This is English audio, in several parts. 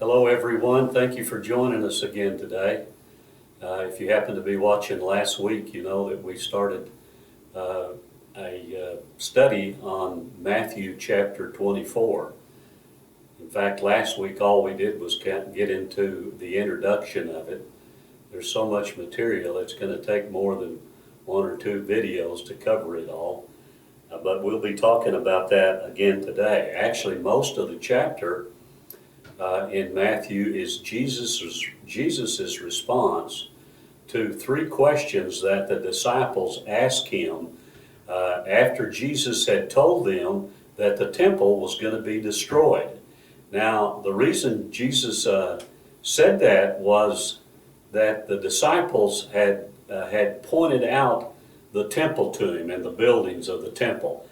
Hello everyone, thank you for joining us again today. If you happen to be watching last week, you know that we started a study on Matthew chapter 24. In fact, last week all we did was get into the introduction of it. There's so much material, it's going to take more than one or two videos to cover it all. But we'll be talking about that again today. Actually, most of the chapter in Matthew is Jesus's response to three questions that the disciples asked him after Jesus had told them that the temple was going to be destroyed. Now, the reason Jesus said that was that the disciples had pointed out the temple to him and the buildings of the temple.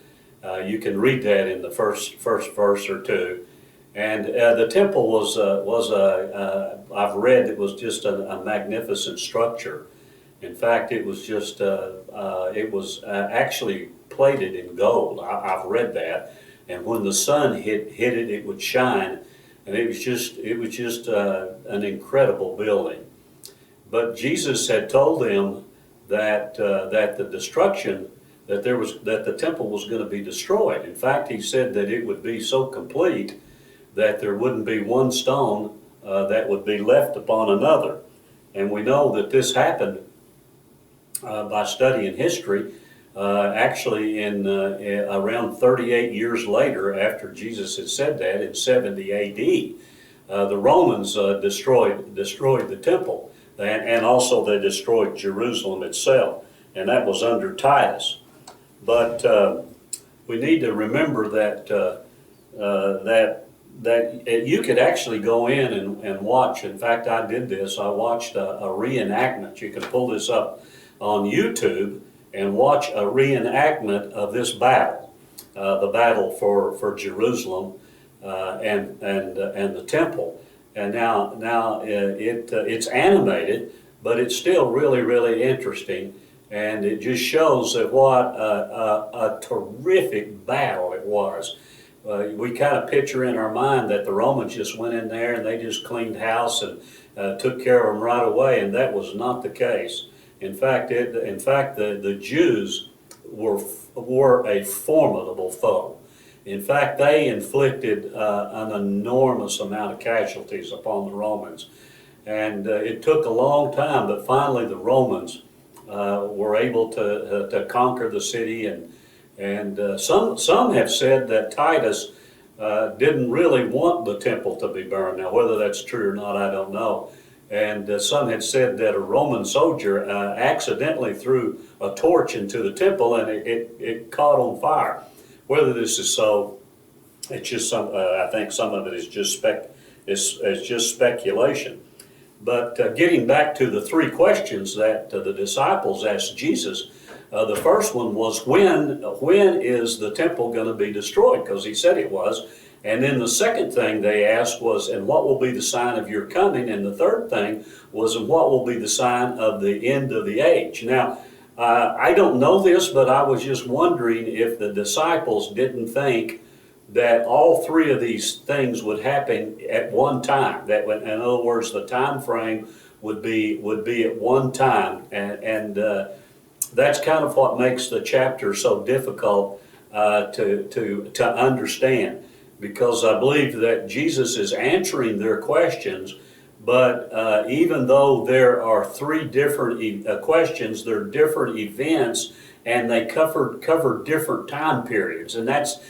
You can read that in the first verse or two. And the temple I've read, it was just a magnificent structure. In fact, it was just, it was actually plated in gold. I've read that. And when the sun hit it, it would shine. And it was just an incredible building. But Jesus had told them that the destruction, that the temple was going to be destroyed. In fact, he said that it would be so complete that there wouldn't be one stone that would be left upon another. And we know that this happened by studying history. Actually, in around 38 years later, after Jesus had said that, in 70 A.D., the Romans destroyed the temple. And also they destroyed Jerusalem itself, and that was under Titus. But we need to remember that you could actually go in and watch. In fact, I did this. I watched a reenactment. You can pull this up on YouTube and watch a reenactment of this battle, the battle for Jerusalem and the temple. And now it's animated, but it's still really, really interesting. And it just shows that what a terrific battle it was. We kind of picture in our mind that the Romans just went in there and they just cleaned house and took care of them right away, and that was not the case. In fact, the Jews were a formidable foe. In fact, they inflicted an enormous amount of casualties upon the Romans. And it took a long time, but finally the Romans were able to conquer the city. And some have said that Titus didn't really want the temple to be burned. Now, whether that's true or not, I don't know. And some had said that a Roman soldier accidentally threw a torch into the temple and it caught on fire. Whether this is so, it's just I think some of it is just speculation. But getting back to the three questions that the disciples asked Jesus, the first one was when is the temple going to be destroyed? Because he said it was. And then the second thing they asked was, and what will be the sign of your coming? And the third thing was, and what will be the sign of the end of the age? Now, I don't know this, but I was just wondering if the disciples didn't think that all three of these things would happen at one time. That, in other words, the time frame would be at one time, and that's kind of what makes the chapter so difficult to understand, because I believe that Jesus is answering their questions. But even though there are three different questions, they're different events, and they cover different time periods, and that's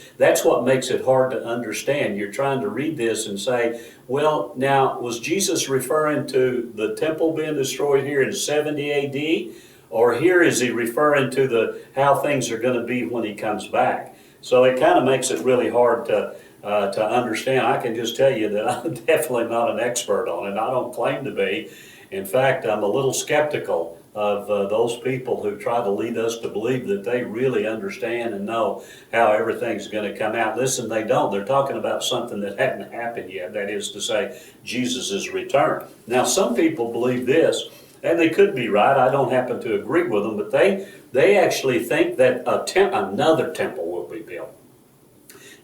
what makes it hard to understand. You're trying to read this and say, well, now, was Jesus referring to the temple being destroyed here in 70 A.D., or here is he referring to how things are going to be when he comes back? So it kind of makes it really hard to understand. I can just tell you that I'm definitely not an expert on it. I don't claim to be. In fact, I'm a little skeptical of those people who try to lead us to believe that they really understand and know how everything's going to come out. Listen, they don't. They're talking about something that hasn't happened yet. That is to say, Jesus' return. Now, some people believe this, and they could be right. I don't happen to agree with them, but they actually think that another temple will be built.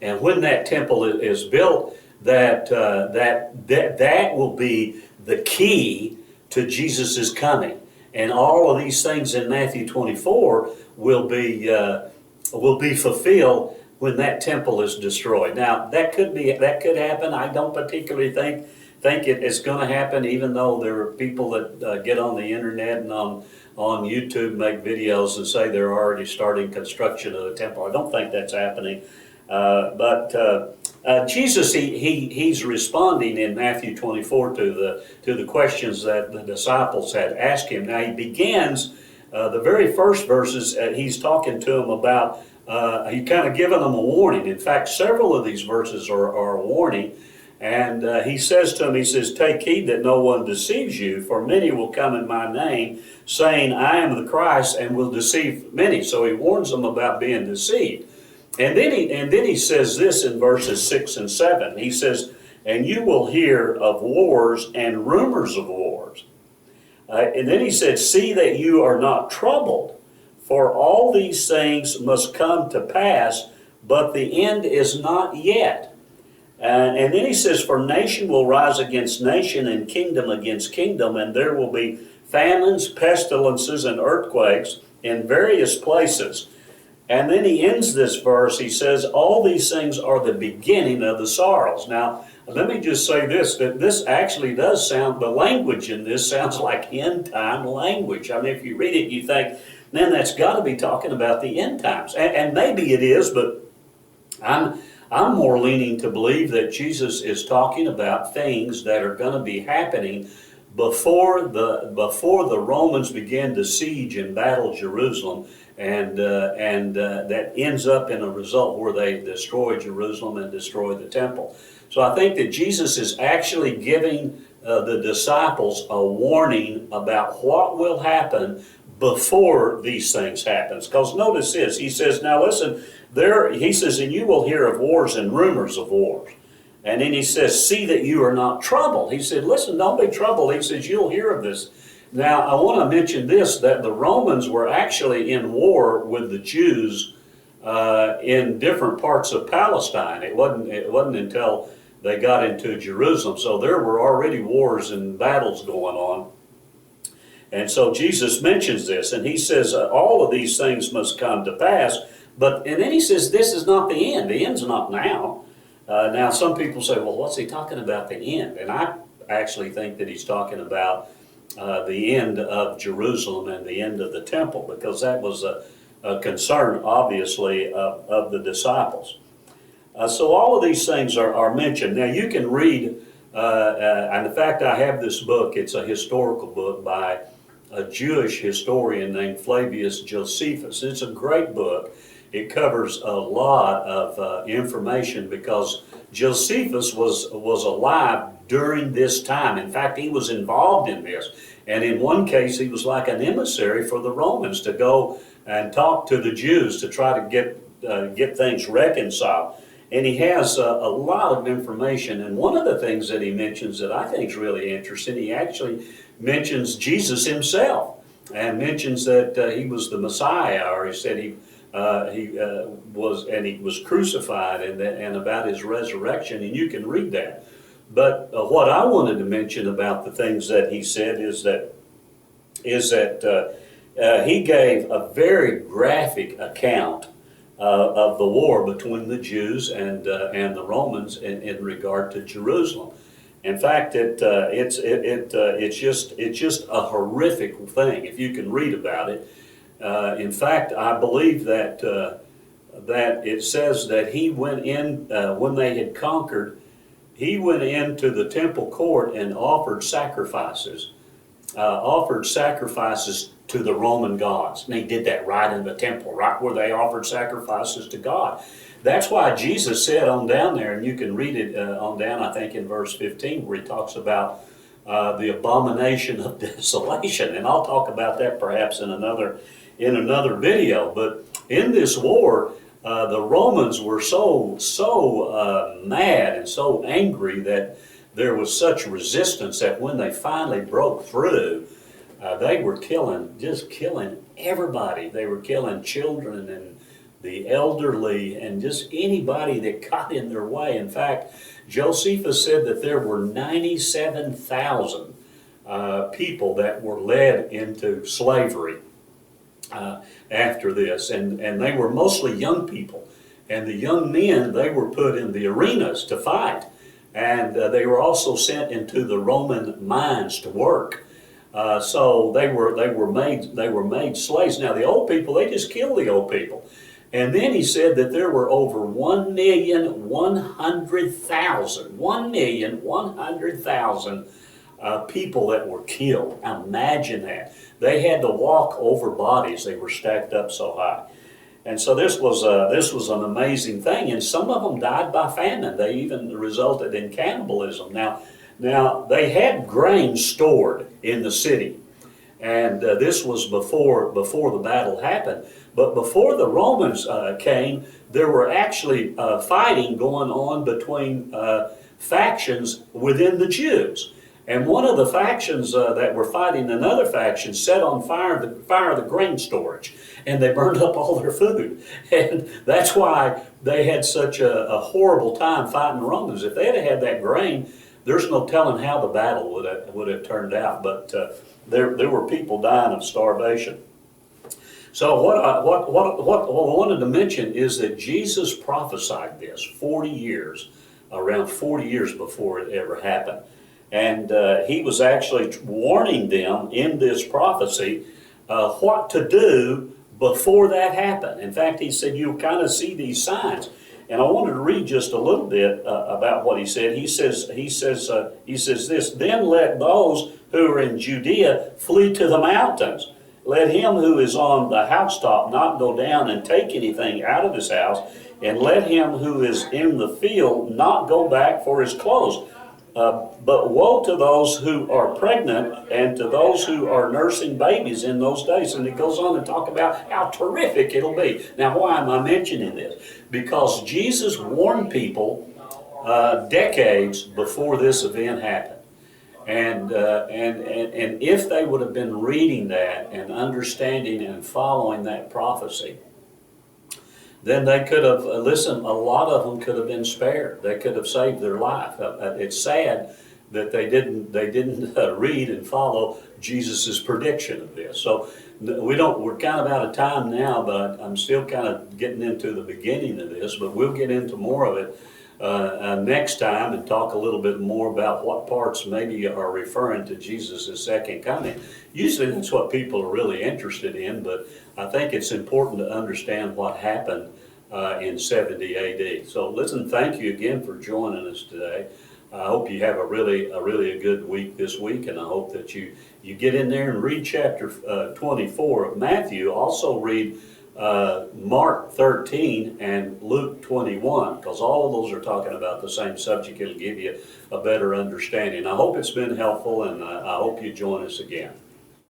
And when that temple is built, that will be the key to Jesus' coming. And all of these things in Matthew 24 will be fulfilled when that temple is destroyed. Now, that could happen. I don't particularly think it's going to happen, even though there are people that get on the internet and on YouTube, make videos and say they're already starting construction of the temple. I don't think that's happening. But Jesus, he's responding in Matthew 24 to the questions that the disciples had asked him. Now he begins the very first verses. He's talking to them about. He kind of giving them a warning. In fact, several of these verses are a warning. And he says to them, he says, "Take heed that no one deceives you, for many will come in my name, saying, I am the Christ, and will deceive many." So he warns them about being deceived. And then he says this in verses 6 and 7. He says, "And you will hear of wars and rumors of wars." And then he said, "See that you are not troubled, for all these things must come to pass, but the end is not yet." And then he says, "For nation will rise against nation, and kingdom against kingdom, and there will be famines, pestilences, and earthquakes in various places." And then he ends this verse, he says, "All these things are the beginning of the sorrows." Now, let me just say this, that this actually does sound, the language in this sounds like end time language. I mean, if you read it, you think, man, that's got to be talking about the end times. And maybe it is, but I'm more leaning to believe that Jesus is talking about things that are going to be happening before the Romans begin to siege and battle Jerusalem, and that ends up in a result where they destroy Jerusalem and destroy the temple. So I think that Jesus is actually giving the disciples a warning about what will happen before these things happen. Because notice this, he says, now listen, he says, "And you will hear of wars and rumors of wars." And then he says, "See that you are not troubled." He said, listen, don't be troubled. He says, you'll hear of this. Now, I want to mention this, that the Romans were actually in war with the Jews in different parts of Palestine. It wasn't until they got into Jerusalem. So there were already wars and battles going on. And so Jesus mentions this, and he says, all of these things must come to pass. And then he says, this is not the end. The end's not now. Now, some people say, well, what's he talking about, the end? And I actually think that he's talking about the end of Jerusalem and the end of the temple, because that was a concern, obviously, of the disciples. So all of these things are mentioned. Now, you can read, and in fact, I have this book. It's a historical book by a Jewish historian named Flavius Josephus. It's a great book. It covers a lot of information, because Josephus was alive during this time. In fact, he was involved in this. And in one case, he was like an emissary for the Romans to go and talk to the Jews to try to get things reconciled. And he has a lot of information. And one of the things that he mentions that I think is really interesting, he actually mentions Jesus himself, and mentions that he was the Messiah, or he said he was crucified, and about his resurrection, and you can read that. But what I wanted to mention about the things that he said is that he gave a very graphic account of the war between the Jews and the Romans in regard to Jerusalem. In fact, it's just a horrific thing if you can read about it. In fact, I believe that it says that he went in when they had conquered. He went into the temple court and offered sacrifices to the Roman gods. And he did that right in the temple, right where they offered sacrifices to God. That's why Jesus said on down there, and you can read it on down, I think in verse 15, where he talks about the abomination of desolation. And I'll talk about that perhaps in another video. But in this war, the Romans were so mad and so angry that there was such resistance that when they finally broke through, they were killing everybody. They were killing children and the elderly, and just anybody that got in their way. In fact, Josephus said that there were 97,000 people that were led into slavery after this, and they were mostly young people. And the young men, they were put in the arenas to fight, and they were also sent into the Roman mines to work. So they were made slaves. Now the old people, they just killed the old people. And then he said that there were over 1,100,000 people that were killed. Now imagine that. They had to walk over bodies. They were stacked up so high. And so this was an amazing thing. And some of them died by famine. They even resulted in cannibalism. Now they had grain stored in the city. And this was before the battle happened. But before the Romans came, there were actually fighting going on between factions within the Jews. And one of the factions that were fighting another faction set on fire the grain storage, and they burned up all their food. And that's why they had such a horrible time fighting the Romans. If they had had that grain, there's no telling how the battle would have turned out. But there were people dying of starvation. So what I wanted to mention is that Jesus prophesied this around 40 years before it ever happened. And he was actually warning them in this prophecy what to do before that happened. In fact, he said, you'll kind of see these signs. And I wanted to read just a little bit about what he said. He says this, then let those who are in Judea flee to the mountains. Let him who is on the housetop not go down and take anything out of his house, and let him who is in the field not go back for his clothes. But woe to those who are pregnant and to those who are nursing babies in those days. And it goes on to talk about how terrific it'll be. Now, why am I mentioning this? Because Jesus warned people decades before this event happened. And if they would have been reading that and understanding and following that prophecy, then they could have, listen, a lot of them could have been spared. They could have saved their life. It's sad that they didn't read and follow Jesus' prediction of this. So we're kind of out of time now, but I'm still kind of getting into the beginning of this, but we'll get into more of it next time and talk a little bit more about what parts maybe are referring to Jesus' second coming. Usually that's what people are really interested in, but I think it's important to understand what happened in 70 AD. So listen, thank you again for joining us today. I hope you have a really good week this week, and I hope that you get in there and read chapter 24 of Matthew. Also read Mark 13 and Luke 21, because all of those are talking about the same subject. It'll give you a better understanding. I hope it's been helpful, and I hope you join us again.